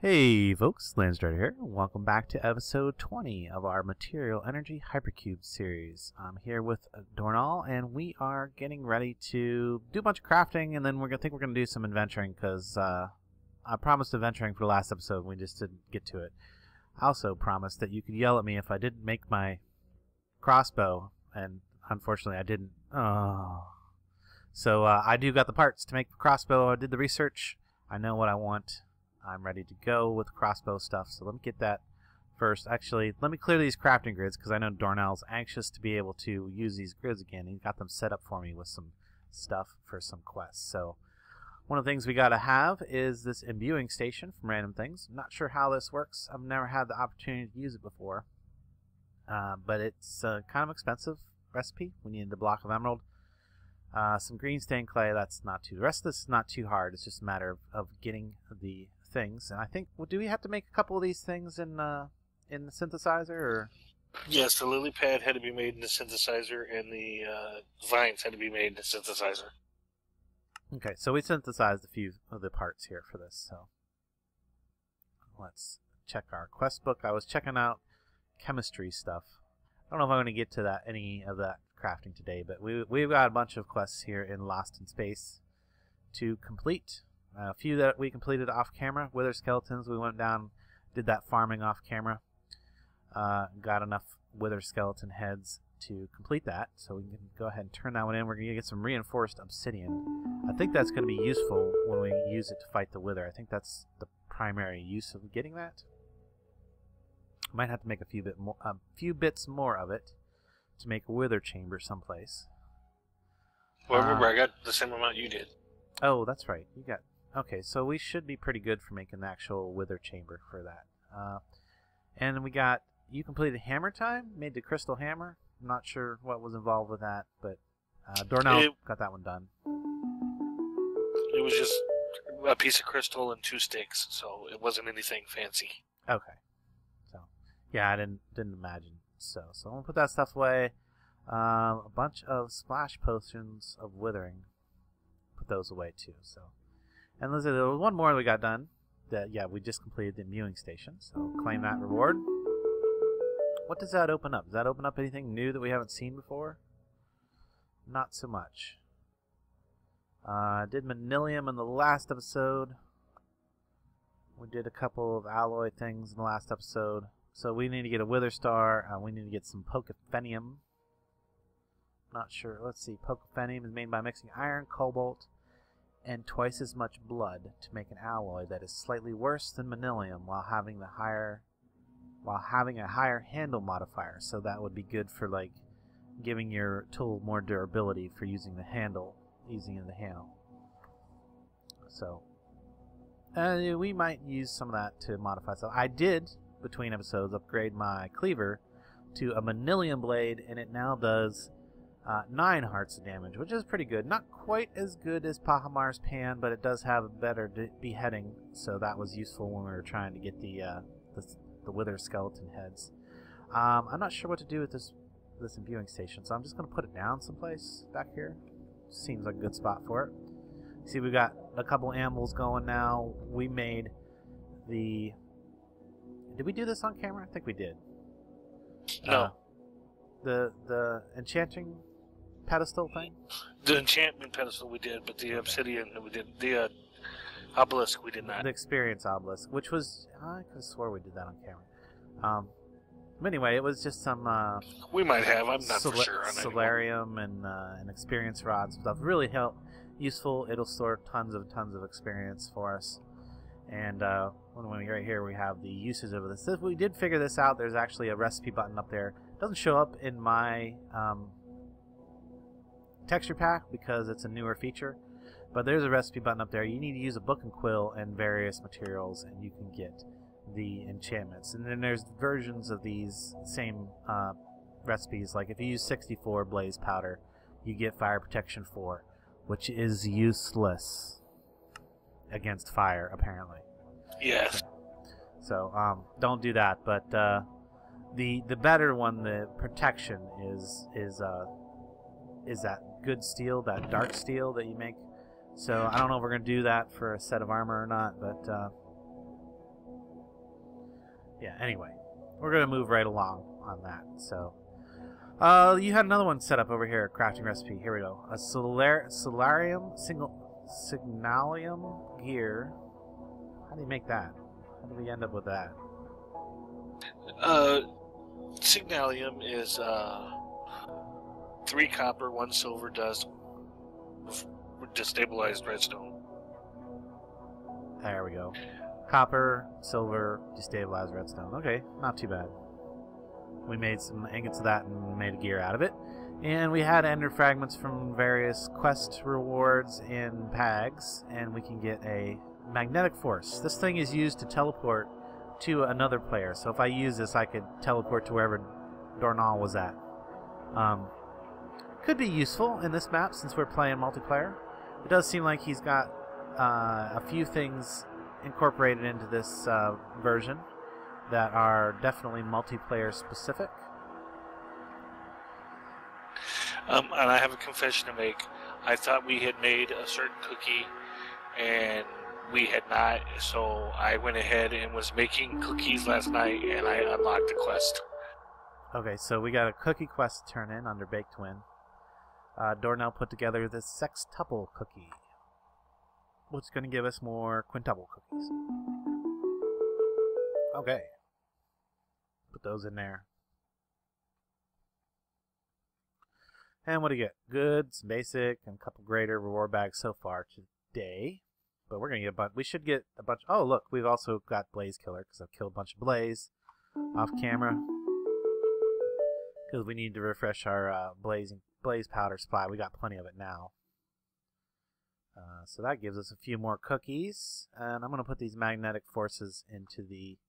Hey folks, Landstryder here. Welcome back to episode 20 of our Material Energy Hypercubed series. I'm here with Dornall, and we are getting ready to do a bunch of crafting, and then we're gonna do some adventuring because I promised adventuring for the last episode, and we just didn't get to it. I also promised that you could yell at me if I didn't make my crossbow, and unfortunately I didn't. Oh. So I do got the parts to make the crossbow. I did the research. I know what I want. I'm ready to go with crossbow stuff, so let me get that first. Actually, let me clear these crafting grids because I know Dornell's anxious to be able to use these grids again. He got them set up for me with some stuff for some quests. So one of the things we got to have is this imbuing station from Random Things. I'm not sure how this works. I've never had the opportunity to use it before, but it's kind of expensive recipe. We needed a block of emerald. Some green stained clay, that's not too... The rest of this is not too hard. It's just a matter of getting the things. And I think, well, do we have to make a couple of these things in the synthesizer? Or? Yes, the lily pad had to be made in the synthesizer, and the vines had to be made in the synthesizer. Okay, so we synthesized a few of the parts here for this. So let's check our quest book. I was checking out chemistry stuff. I don't know if I'm going to get to any of that crafting today, but we've got a bunch of quests here in Lost in Space to complete. A few that we completed off camera. Wither skeletons, we went down, did that farming off camera. Got enough wither skeleton heads to complete that, so we can go ahead and turn that one in. We're going to get some reinforced obsidian. I think that's going to be useful when we use it to fight the wither. I think that's the primary use of getting that. Might have to make a few bits more of it to make a wither chamber someplace. Well, remember, I got the same amount you did. Oh, that's right. You got... Okay, so we should be pretty good for making the actual wither chamber for that. And we got... You completed hammer time? Made the crystal hammer? I'm not sure what was involved with that, but Dornell got that one done. It was just a piece of crystal and 2 sticks, so it wasn't anything fancy. Okay. So, yeah, I didn't imagine. So I'm going to put that stuff away. A bunch of splash potions of withering. Put those away too. So, and listen, there was one more we got done. That we just completed the imbuing station. So claim that reward. What does that open up? Does that open up anything new that we haven't seen before? Not so much. Did Manilium in the last episode. We did a couple of alloy things in the last episode. So we need to get a wither star. We need to get some pocophenium. Not sure. Let's see. Pocophenium is made by mixing iron, cobalt, and twice as much blood to make an alloy that is slightly worse than manilium while having a higher handle modifier. So that would be good for like giving your tool more durability for using the handle, So we might use some of that to modify stuff. I did, between episodes, upgrade my cleaver to a manilium blade, and it now does 9 hearts of damage, which is pretty good. Not quite as good as Pahamar's pan, but it does have a better beheading, so that was useful when we were trying to get the wither skeleton heads. I'm not sure what to do with this imbuing station, so I'm just going to put it down someplace back here. Seems like a good spot for it. See, we got a couple anvils going now. We made the... Did we do this on camera? I think we did. No. The enchanting pedestal thing? The enchantment pedestal we did, but the obsidian we did. The obelisk we did not. The experience obelisk, which was... I could have swore we did that on camera. But anyway, it was just some... we might have. I'm not for sure on solarium and experience rods and stuff. Really useful. It'll store tons of experience for us. And when we right here, we have the uses of this. If we did figure this out, there's actually a recipe button up there. It doesn't show up in my texture pack because it's a newer feature. But there's a recipe button up there. You need to use a book and quill and various materials, and you can get the enchantments. And then there's versions of these same recipes. Like if you use 64 blaze powder, you get fire protection 4, which is useless against fire, apparently. Yes. So don't do that. But the better one, the protection, is that good steel, that dark steel that you make. So I don't know if we're gonna do that for a set of armor or not, but Yeah, anyway, we're going to move right along on that. So, you had another one set up over here, crafting recipe. Here we go. A signalium gear. How do you make that? How do we end up with that? Signalium is 3 copper, 1 silver dust with destabilized redstone. There we go. Copper, silver, destabilized redstone. Okay, not too bad. We made some ingots of that and made a gear out of it. And we had ender fragments from various quest rewards in PAGs, and we can get a magnetic force. This thing is used to teleport to another player. So if I use this, I could teleport to wherever Dornall was at. Could be useful in this map since we're playing multiplayer. It does seem like he's got a few things incorporated into this version that are definitely multiplayer specific. And I have a confession to make. I thought we had made a certain cookie, and we had not, so I went ahead and was making cookies last night, and I unlocked the quest. Okay, so we got a cookie quest to turn in under Baked Twin. Dornell put together this sextuple cookie, which is going to give us more quintuple cookies. Okay. Put those in there. And what do you get? Goods, basic, and a couple greater reward bags so far today. But we're going to get a bunch. We should get a bunch. Oh, look, we've also got Blaze Killer because I've killed a bunch of Blaze off camera. Because we need to refresh our blaze powder supply. We got plenty of it now. So that gives us a few more cookies. And I'm going to put these magnetic forces into the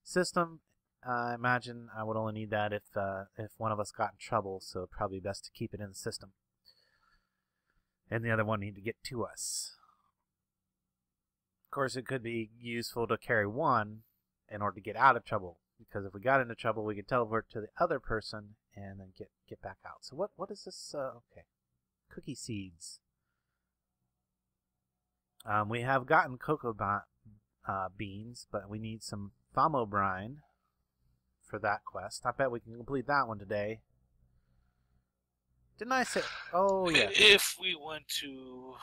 system. I imagine I would only need that if one of us got in trouble, so it'd probably be best to keep it in the system. And the other one need to get to us. Of course, it could be useful to carry one in order to get out of trouble, because if we got into trouble, we could teleport to the other person and then get back out. So what is this? Okay, cookie seeds. We have gotten cocoa beans, but we need some Thamo brine for that quest. I bet we can complete that one today. Didn't I say? Oh yeah. If we want to,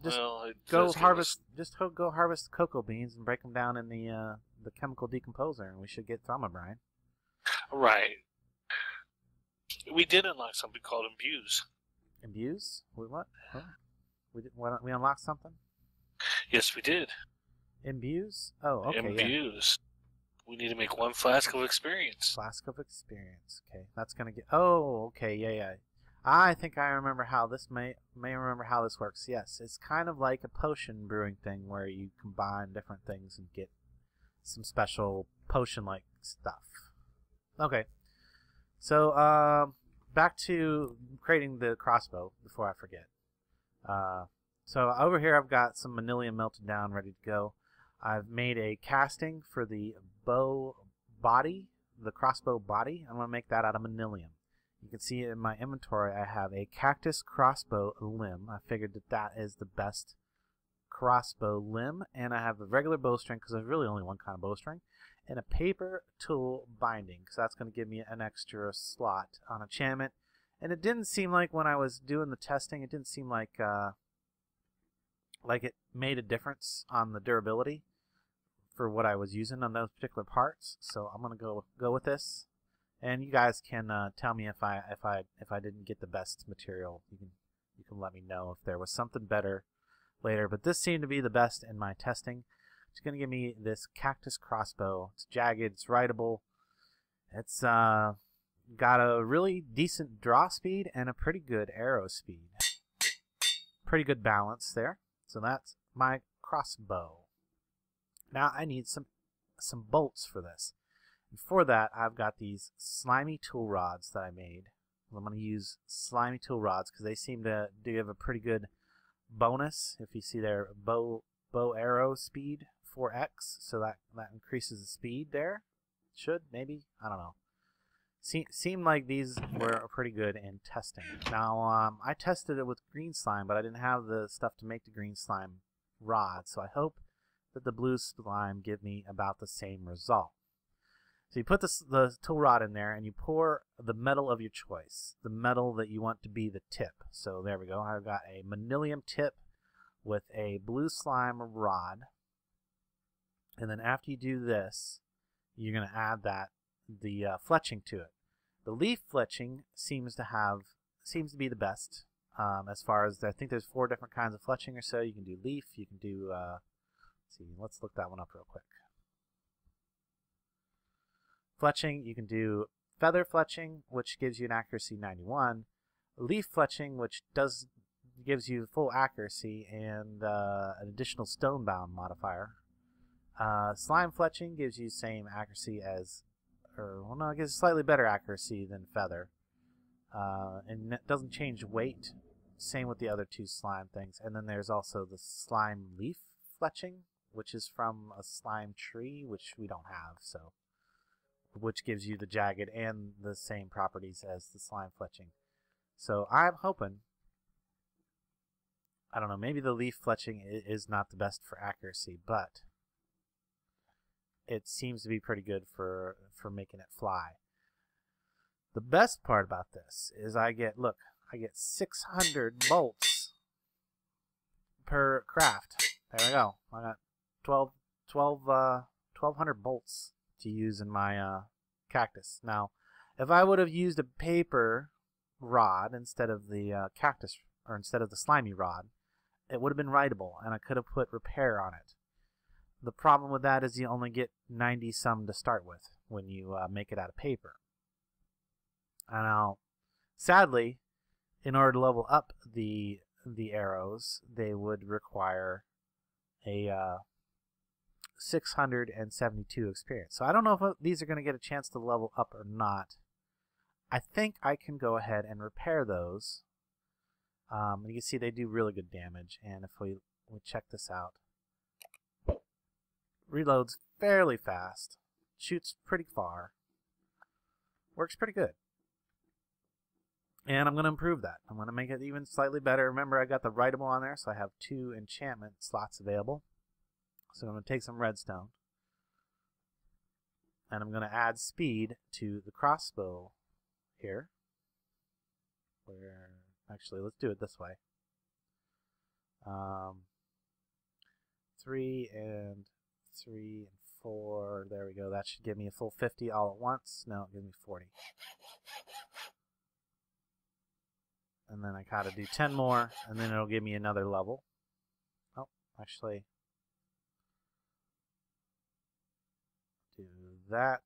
just well, go harvest. Just go harvest cocoa beans and break them down in the chemical decomposer, and we should get Thamo brine. Right. We did unlock something called imbues. Imbues? We what? Huh? We unlocked something? Yes, we did. Imbues? Oh, okay. Imbues. Yeah. We need to make 1 flask of experience. Flask of experience. Okay, that's gonna get. Oh, okay. Yeah. I think I remember how this may remember how this works. Yes, it's kind of like a potion brewing thing where you combine different things and get some special potion-like stuff. Okay. So, back to creating the crossbow before I forget. So over here I've got some manilium melted down, ready to go. I've made a casting for the bow body, the crossbow body. I'm going to make that out of manilium. You can see in my inventory I have a cactus crossbow limb. I figured that is the best crossbow limb. And I have a regular bowstring, because there's really only one kind of bowstring. And a paper tool binding, because that's going to give me an extra slot on enchantment. And it didn't seem like when I was doing the testing, it didn't seem like it made a difference on the durability for what I was using on those particular parts. So I'm gonna go with this, and you guys can tell me if I didn't get the best material. You can let me know if there was something better later. But this seemed to be the best in my testing. It's gonna give me this cactus crossbow. It's jagged. It's writable. It's got a really decent draw speed and a pretty good arrow speed. Pretty good balance there. So that's my crossbow. Now I need some bolts for this. And for that, I've got these slimy tool rods that I made. I'm going to use slimy tool rods because they seem to give a pretty good bonus. If you see their bow arrow speed 4x, so that increases the speed there. Should, maybe, I don't know. Seemed like these were pretty good in testing. Now, I tested it with green slime, but I didn't have the stuff to make the green slime rod, so I hope that the blue slime give me about the same result. So you put the tool rod in there and you pour the metal of your choice, the metal that you want to be the tip. So there we go. I've got a manilium tip with a blue slime rod. And then after you do this, you're going to add the fletching to it. The leaf fletching seems to be the best as far as I think there's 4 different kinds of fletching or so. You can do leaf, you can do let's look that one up real quick. Fletching, you can do feather fletching, which gives you an accuracy 91. Leaf fletching, which gives you full accuracy and an additional stone-bound modifier. Slime fletching gives you same accuracy as, it gives slightly better accuracy than feather. And it doesn't change weight. Same with the other 2 slime things. And then there's also the slime leaf fletching, which is from a slime tree, which we don't have, so which gives you the jagged and the same properties as the slime fletching. So I'm hoping, I don't know, maybe the leaf fletching is not the best for accuracy, but it seems to be pretty good for making it fly. The best part about this is I get 600 bolts per craft. There we go. I got 1,200 bolts to use in my cactus. Now, if I would have used a paper rod instead of the cactus, or instead of the slimy rod, it would have been writable, and I could have put repair on it. The problem with that is you only get 90 some to start with when you make it out of paper. And now, sadly, in order to level up the arrows, they would require a 672 experience. So I don't know if these are going to get a chance to level up or not. I think I can go ahead and repair those. You can see they do really good damage. And if we check this out, reloads fairly fast, shoots pretty far, works pretty good. And I'm going to improve that. I'm going to make it even slightly better. Remember, I got the writable on there, so I have 2 enchantment slots available. So I'm going to take some redstone, and I'm going to add speed to the crossbow here. Actually, let's do it this way. 3 and 3 and 4. There we go. That should give me a full 50 all at once. No, it gives me 40. And then I gotta do 10 more, and then it'll give me another level. Oh, actually, do that.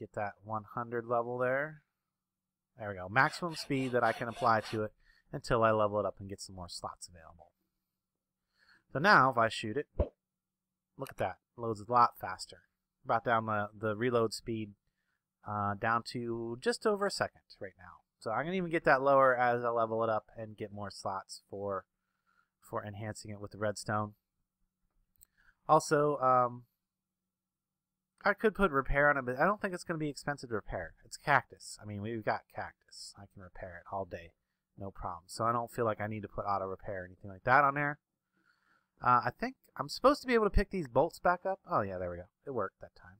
Get that 100 level there. There we go. Maximum speed that I can apply to it until I level it up and get some more slots available. So now, if I shoot it, look at that. It loads a lot faster. Brought down the reload speed down to just over a second right now. So I can even get that lower as I level it up and get more slots for enhancing it with the redstone. Also, I could put repair on it, but I don't think it's going to be expensive to repair. It's cactus. I mean, we've got cactus. I can repair it all day, no problem. So I don't feel like I need to put auto repair or anything like that on there. I think I'm supposed to be able to pick these bolts back up. Oh yeah, there we go. It worked that time.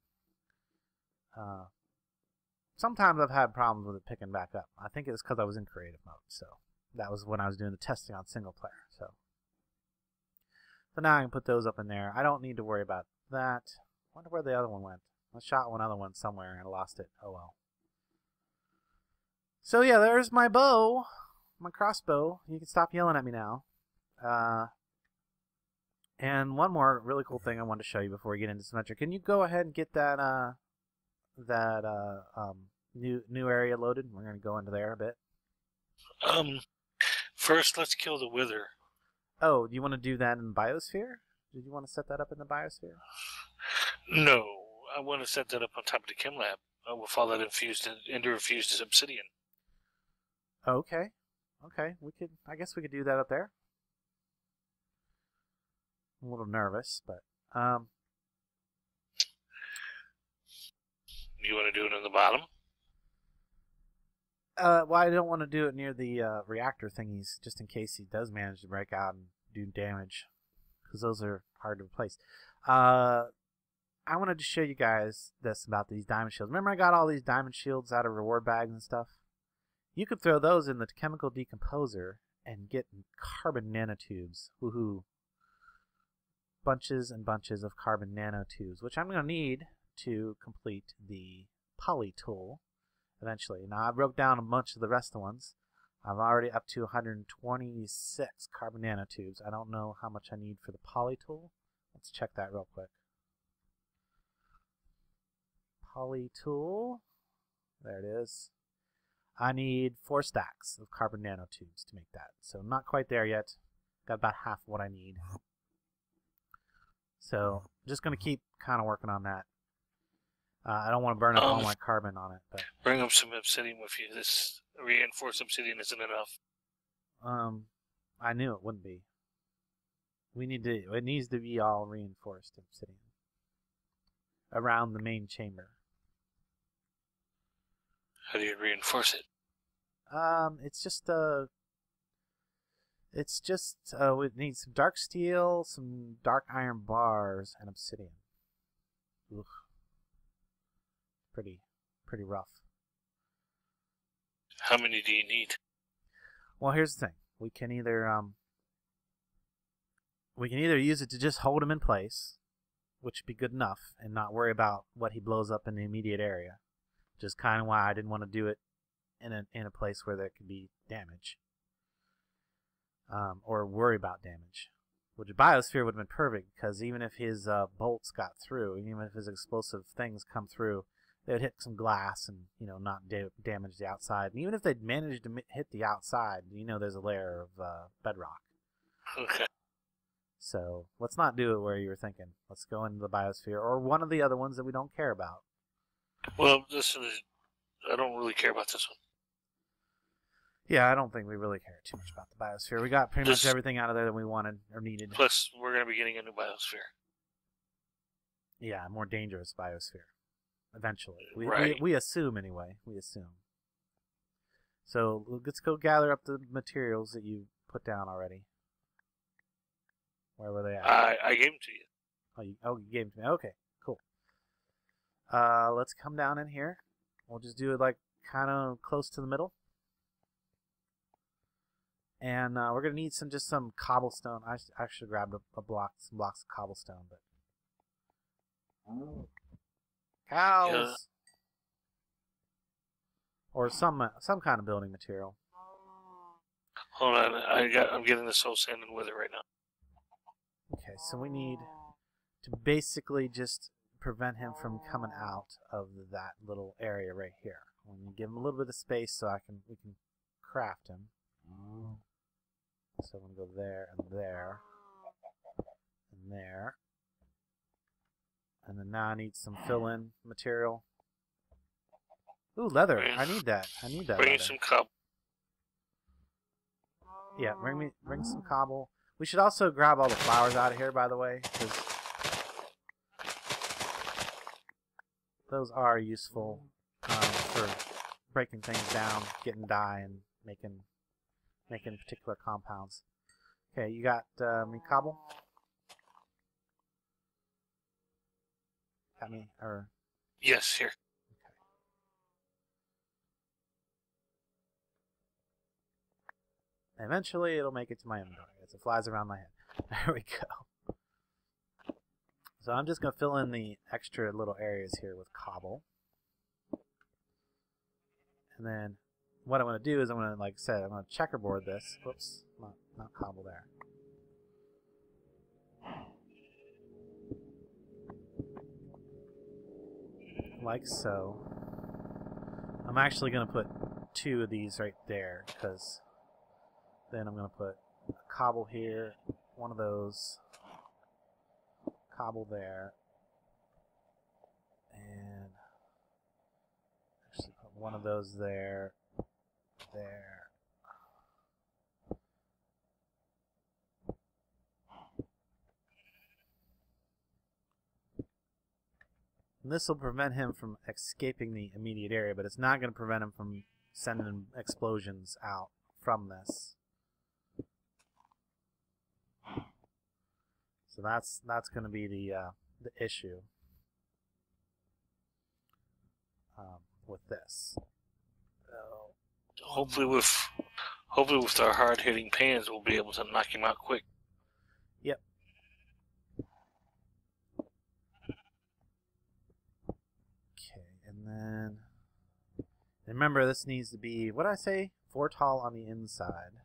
Sometimes I've had problems with it picking back up. I think it was because I was in creative mode. So that was when I was doing the testing on single player. So now I can put those up in there. I don't need to worry about that. I wonder where the other one went. I shot one other one somewhere and lost it. Oh well. So yeah, there's my bow. My crossbow. You can stop yelling at me now. And one more really cool thing I wanted to show you before we get into Symmetric. Can you go ahead and get that new area loaded? We're going to go into there a bit. First, let's kill the wither. Oh, do you want to do that in the biosphere? Did you want to set that up in the biosphere? No, I want to set that up on top of the chem lab. With all that infused obsidian. Okay. Okay. I guess we could do that up there. I'm a little nervous, but you want to do it on the bottom? Well, I don't want to do it near the reactor thingies, just in case he does manage to break out and do damage, because those are hard to replace. I wanted to show you guys this about these diamond shields. Remember I got all these diamond shields out of reward bags and stuff? You could throw those in the chemical decomposer and get carbon nanotubes. Woohoo. Bunches and bunches of carbon nanotubes, which I'm going to need to complete the poly tool eventually. Now I broke down a bunch of the rest of the ones. I'm already up to 126 carbon nanotubes. I don't know how much I need for the poly tool. Let's check that real quick. Poly tool. There it is. I need 4 stacks of carbon nanotubes to make that. So not quite there yet. Got about half of what I need. So I'm just going to keep kind of working on that. I don't want to burn up all my carbon on it. But bring up some obsidian with you. This reinforced obsidian isn't enough. I knew it wouldn't be. It needs to be all reinforced obsidian around the main chamber. How do you reinforce it? We need some dark steel, some dark iron bars, and obsidian. Ugh. Pretty rough. How many do you need? Well, here's the thing. We can either use it to just hold him in place, which would be good enough, and not worry about what he blows up in the immediate area. Which is kind of why I didn't want to do it in a place where there could be damage. Or worry about damage. Which biosphere would have been perfect, because even if his bolts got through, even if his explosive things come through, they would hit some glass and not damage the outside. And even if they'd managed to hit the outside, there's a layer of bedrock. Okay. So let's not do it where you were thinking. Let's go into the biosphere or one of the other ones that we don't care about. Well, I don't really care about this one. Yeah, I don't think we really care too much about the biosphere. We got pretty much everything out of there that we wanted or needed. Plus, we're going to be getting a new biosphere. Yeah, a more dangerous biosphere. Eventually. Right. We assume, anyway. We assume. So, let's go gather up the materials that you put down already. Where were they at? I gave them to you. You gave them to me. Okay, cool. Let's come down in here. We'll just do it like kind of close to the middle. And we're going to need some cobblestone. I should grab some blocks of cobblestone, but cows. Yeah. Or some kind of building material. Hold on, I'm getting the soul sand and wither right now. Okay, so we need to basically just prevent him from coming out of that little area right here. We're going to give him a little bit of space so we can craft him. So I'm going to go there and there and there. And then now I need some fill-in material. Ooh, leather. I need that. Bring some cobble. Yeah, bring some cobble. We should also grab all the flowers out of here, by the way, because those are useful for breaking things down, getting dye, and making particular compounds. Okay, you got me cobble? Got me? Or yes, here. Okay. Eventually, it'll make it to my inventory as it flies around my head. There we go. So I'm just going to fill in the extra little areas here with cobble. And then what I'm going to do is I'm going to, like I said, I'm going to checkerboard this. Whoops, not cobble there. Like so. I'm actually going to put 2 of these right there, because then I'm going to put a cobble here, one of those, cobble there, and actually put one of those there. And this will prevent him from escaping the immediate area, but it's not going to prevent him from sending explosions out from this. So that's going to be the issue with this. Hopefully with our hard hitting pans, we'll be able to knock him out quick. Yep. Okay, and then remember this needs to be, what did I say? 4 tall on the inside.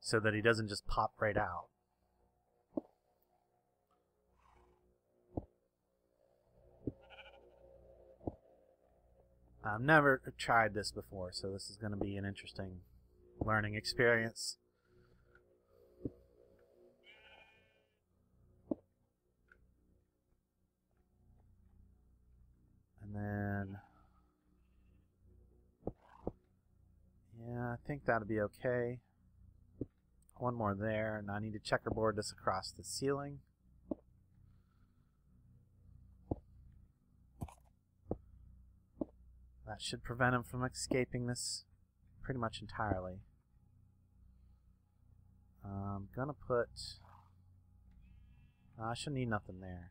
So that he doesn't just pop right out. I've never tried this before, so this is going to be an interesting learning experience. And then, yeah, I think that'll be okay. One more there, and I need to checkerboard this across the ceiling. That should prevent him from escaping this pretty much entirely. I'm gonna put... I shouldn't need nothing there.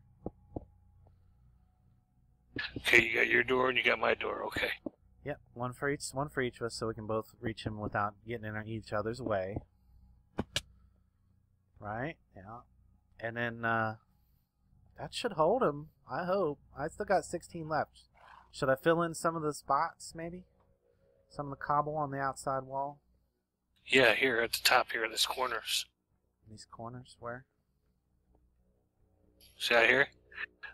Okay, you got your door and you got my door, okay. Yep, one for each of us, so we can both reach him without getting in each other's way. Right? Yeah. And then that should hold him, I hope. I still got 16 left. Should I fill in some of the spots, maybe? Some of the cobble on the outside wall? Yeah, here at the top here in these corners. These corners? Where? See out here?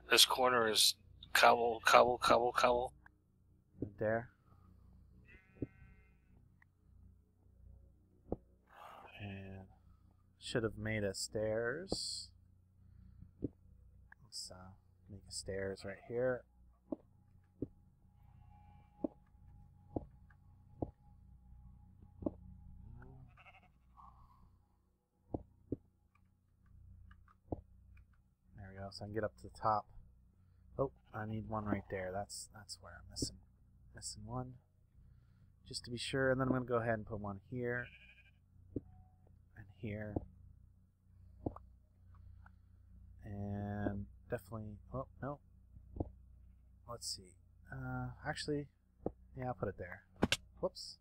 This corner is cobble, cobble, cobble, cobble. There. And should have made a stairs. Let's make a stairs right here. There we go, so I can get up to the top. Oh, I need one right there. That's where I'm missing one. Just to be sure, and then I'm going to go ahead and put one here and here. And definitely, oh, no. Let's see. Actually, yeah, I'll put it there. Whoops.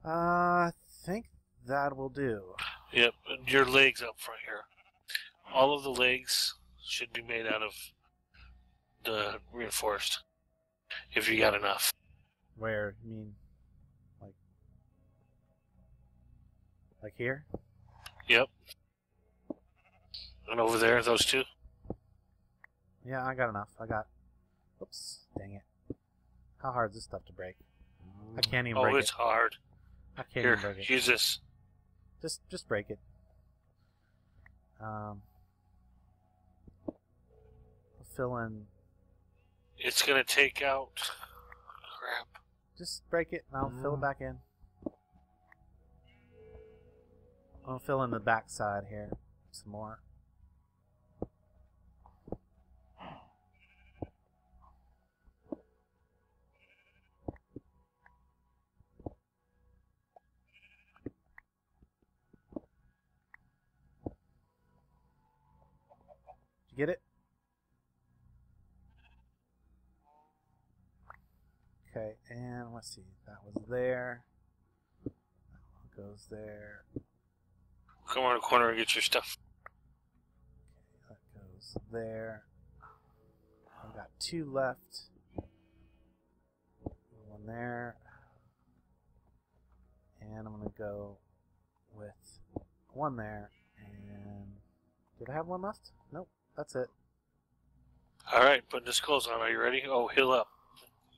I think that will do. Yep, your legs up front here. All of the legs should be made out of the reinforced, if you got enough. Where? You mean, like here? Yep. And over there, those two? Yeah, I got enough. Oops, dang it. How hard is this stuff to break? I can't even break it. Oh, it's hard. I can't Here, even break it. use this. Just break it. Fill in. It's gonna take out. Crap. Just break it, and I'll fill it back in. I'll fill in the back side here some more. Did you get it? Okay, and let's see. That was there. That one goes there. Come on the corner and get your stuff. Okay, that goes there. I've got 2 left. One there. And I'm going to go with 1 there. And did I have 1 left? Nope, that's it. Alright, putting this clothes on. Are you ready? Oh, heal up.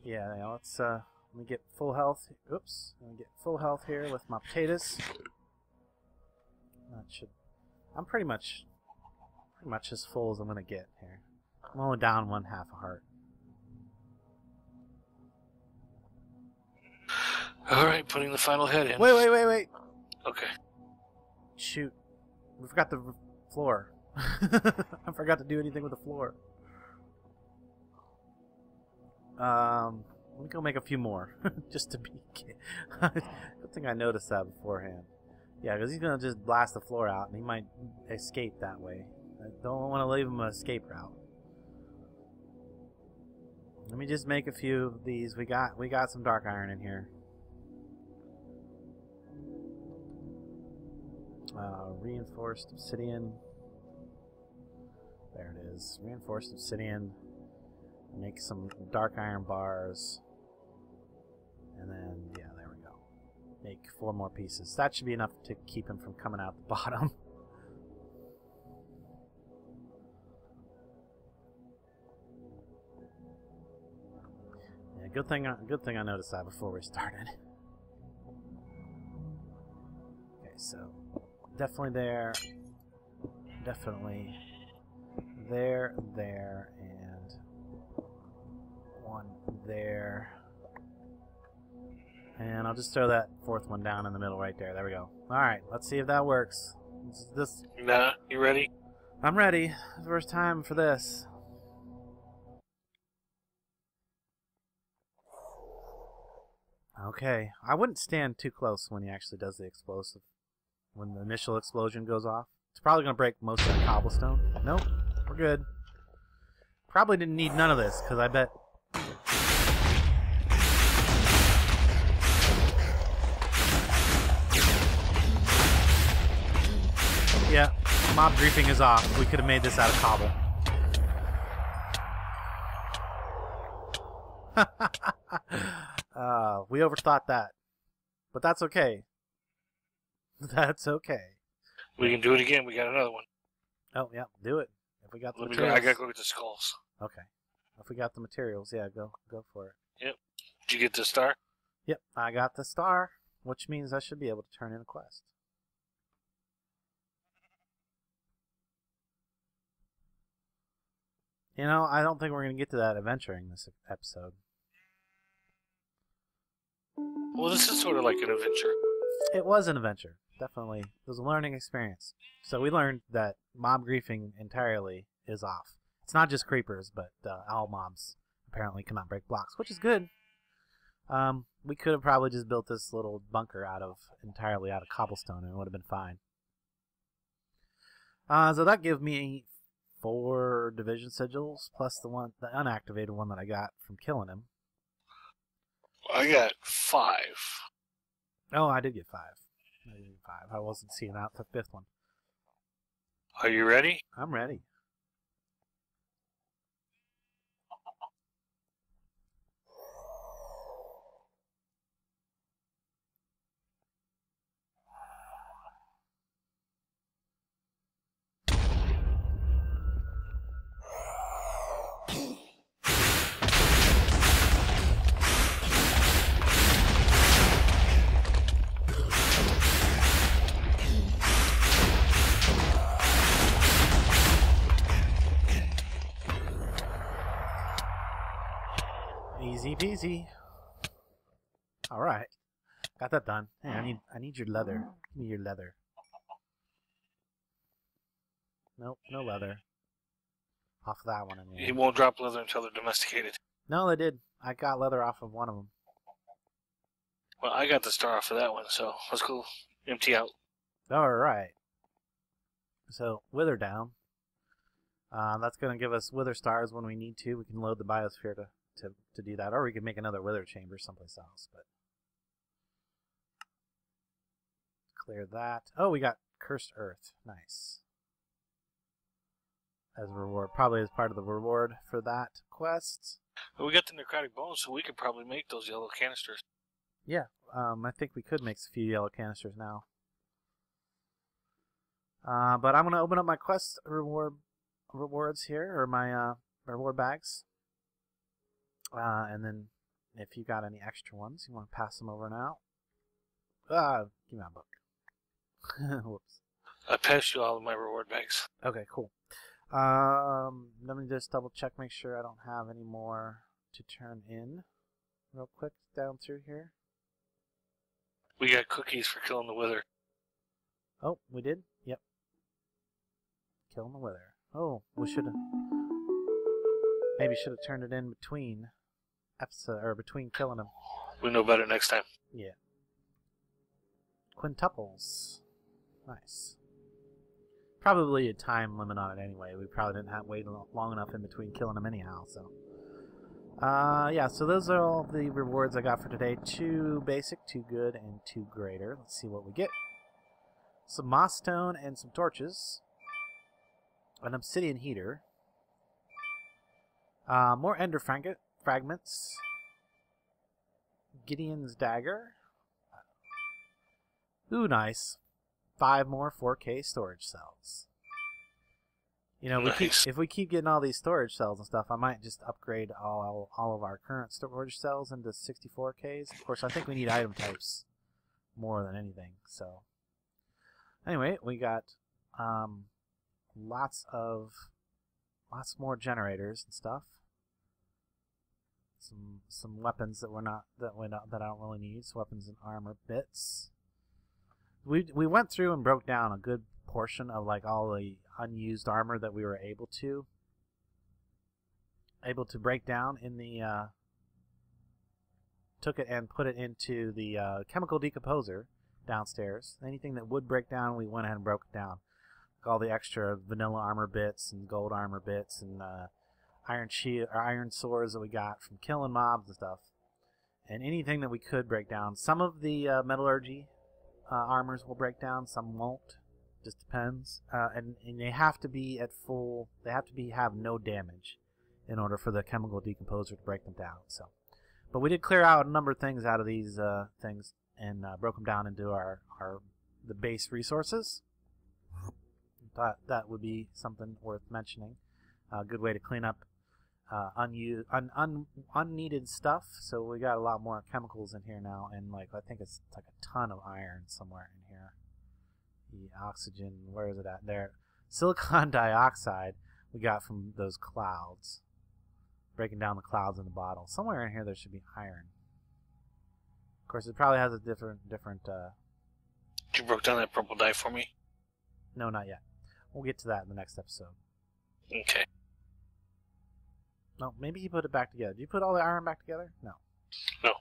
Yeah, let's let me get full health. Oops, let me get full health here with my potatoes. That should. I'm pretty much as full as I'm gonna get here. I'm only down 1/2 a heart. Alright, putting the final head in. Wait. Okay. shoot. We forgot the floor. I forgot to do anything with the floor. Let me go make a few more. Just to be... Good thing I noticed that beforehand. Yeah, because he's going to just blast the floor out, and he might escape that way. I don't want to leave him an escape route. Let me just make a few of these. We got some dark iron in here. Reinforced obsidian. There it is. Reinforced obsidian. Make some dark iron bars. And then, yeah, there we go. Make 4 more pieces. That should be enough to keep him from coming out the bottom. Yeah, good thing I noticed that before we started. Okay, so definitely there. Definitely there, and one there. And I'll just throw that 4th one down in the middle right there. There we go. Alright, let's see if that works. Nah, you ready? I'm ready. First time for this. Okay. I wouldn't stand too close when he actually does the explosive. When the initial explosion goes off. It's probably going to break most of the cobblestone. Nope. We're good. Probably didn't need none of this, because I bet... Yeah, mob griefing is off. We could have made this out of cobble. We overthought that. But that's okay. That's okay. We can do it again. We got another one. Oh, yeah, do it. If we got the I materials. gotta go get the skulls. Okay. If we got the materials, yeah, go for it. Yep. Did you get the star? Yep, I got the star, which means I should be able to turn in a quest. You know, I don't think we're going to get to that adventuring this episode. Well, this is sort of like an adventure. It was an adventure, definitely. It was a learning experience. So we learned that mob griefing entirely is off. It's not just creepers, but all mobs apparently cannot break blocks, which is good. We could have probably just built this little bunker entirely out of cobblestone, and it would have been fine. So that gave me 4 division sigils, plus the unactivated one that I got from killing him. I got 5. Oh, I did get 5. I wasn't seeing out the 5th one. Are you ready? I'm ready. Easy peasy. All right, got that done. Hey, I need your leather. Give me your leather. Nope, no leather. Off of that one anyway. He won't drop leather until they're domesticated. No, they did. I got leather off of one of them. Well, I got the star off of that one, so let's go empty out. All right. So wither down. That's gonna give us wither stars when we need to. We can load the biosphere to do that, or we can make another wither chamber someplace else. But clear that. Oh, we got cursed earth. Nice. As a reward, probably as part of the reward for that quest. Well, we got the necrotic bones, so we could probably make those yellow canisters. Yeah, I think we could make a few yellow canisters now. But I'm gonna open up my quest rewards here, or my reward bags. And then if you got any extra ones, you want to pass them over now. Give me my book. Whoops. I passed you all of my reward bags. Okay, cool. Let me just double check, make sure I don't have any more to turn in real quick down through here. We got cookies for killing the wither. Oh, we did? Yep. Killing the wither. Oh, we should have... Maybe should have turned it in between episode, or between killing them. We know better next time. Yeah. Quintuples. Nice. Probably a time limit on it anyway. We probably didn't have wait long enough in between killing them anyhow, so... yeah, so those are all the rewards I got for today. 2 basic, 2 good, and 2 greater. Let's see what we get. Some moss stone and some torches. An obsidian heater. More ender fragments. Gideon's dagger. Ooh, nice. 5 more 4K storage cells. You know, if we keep getting all these storage cells and stuff, I might just upgrade all of our current storage cells into 64Ks. Of course, I think we need item types more than anything. So, anyway, we got lots more generators and stuff. Some weapons that I don't really need. So weapons and armor bits. We went through and broke down a good portion of like all the unused armor that we were able to break down in the took it and put it into the chemical decomposer downstairs. Anything that would break down, we went ahead and broke it down. Like all the extra vanilla armor bits and gold armor bits and iron swords that we got from killing mobs and stuff, and anything that we could break down. Some of the metallurgy armors will break down, some won't. Just depends. And they have to be at full. They have to have no damage in order for the chemical decomposer to break them down. So, but we did clear out a number of things out of these things and broke them down into the base resources. Thought that would be something worth mentioning. A good way to clean up unneeded stuff. So we got a lot more chemicals in here now, and like I think it's like a ton of iron somewhere in here. The oxygen, where is it at? There. Silicon dioxide we got from those clouds. Breaking down the clouds in the bottle. Somewhere in here there should be iron. Of course, it probably has a different You broke down that purple dye for me? No, not yet. We'll get to that in the next episode. Okay. No, maybe he put it back together. Did you put all the iron back together? No. No.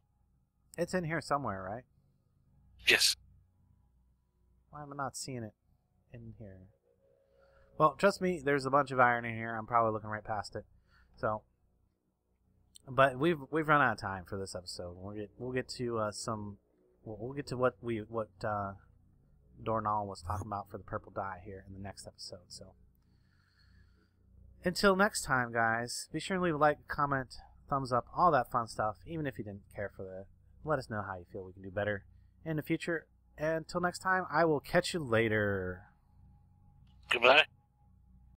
It's in here somewhere, right? Yes. Why am I not seeing it in here? Well, trust me, there's a bunch of iron in here. I'm probably looking right past it. So, but we've run out of time for this episode. We'll get to what Dornall was talking about for the purple dye here in the next episode. So, until next time, guys, be sure to leave a like, comment, thumbs up, all that fun stuff. Even if you didn't care for that, let us know how you feel we can do better in the future. And until next time, I will catch you later. Goodbye.